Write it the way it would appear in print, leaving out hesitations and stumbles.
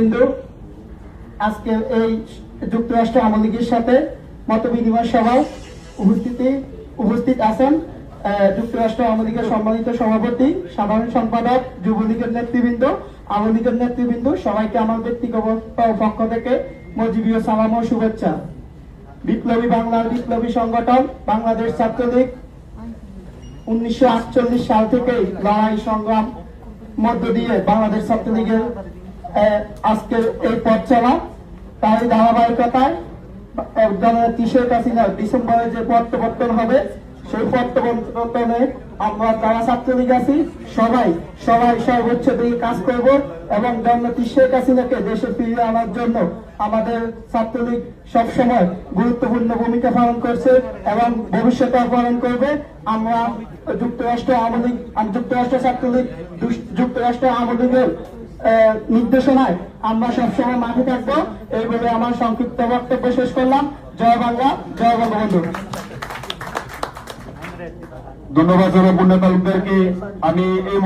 কিন্তু আজকে এই যুক্তরাষ্ট্র আওয়ামী লীগের সাথে মতবিনিময় সভায় উপস্থিত আছেন যুক্তরাষ্ট্র আওয়ামী লীগের সম্মানিত সভাপতি, সাধারণ সম্পাদক, যুবলীগের নেতৃবৃন্দ, আওয়ামী লীগের নেতৃবৃন্দ, সবাইকে আমার ব্যক্তিগত পক্ষ থেকে মজিবীয় সালাম ও শুভেচ্ছা। বিপ্লবী বাংলার বিপ্লবী সংগঠন বাংলাদেশ ছাত্রলীগ 1948 সাল থেকে লড়াই সংগ্রাম মধ্য দিয়ে বাংলাদেশ ছাত্রলীগের আজকের এই পথ চলা, তারই ধারাবাহিকতায় শেখ হাসিনার ডিসেম্বরে যে প্রত্যাবর্তন হবে, সেই প্রত্যাবর্তনে আমরা যারা ছাত্রলীগ আছি সবাই সর্বোচ্চ দিকে কাজ করব এবং জননেত্রী শেখ হাসিনাকে দেশে ফিরিয়ে আনার জন্য আমাদের ছাত্রলীগ সবসময় গুরুত্বপূর্ণ ভূমিকা পালন করছে এবং ভবিষ্যতে পালন করবে। আমরা যুক্তরাষ্ট্র ছাত্রলীগ যুক্তরাষ্ট্র আওয়ামী লীগের নির্দেশনায় আমরা সবসময় মাঠে থাকবো। এই বলে আমার সংক্ষিপ্ত বক্তব্য শেষ করলাম। জয় বাংলা, জয় বঙ্গবন্ধু। ধন্যবাদ জনাব মুন্না তালুকদারকে। আমি এই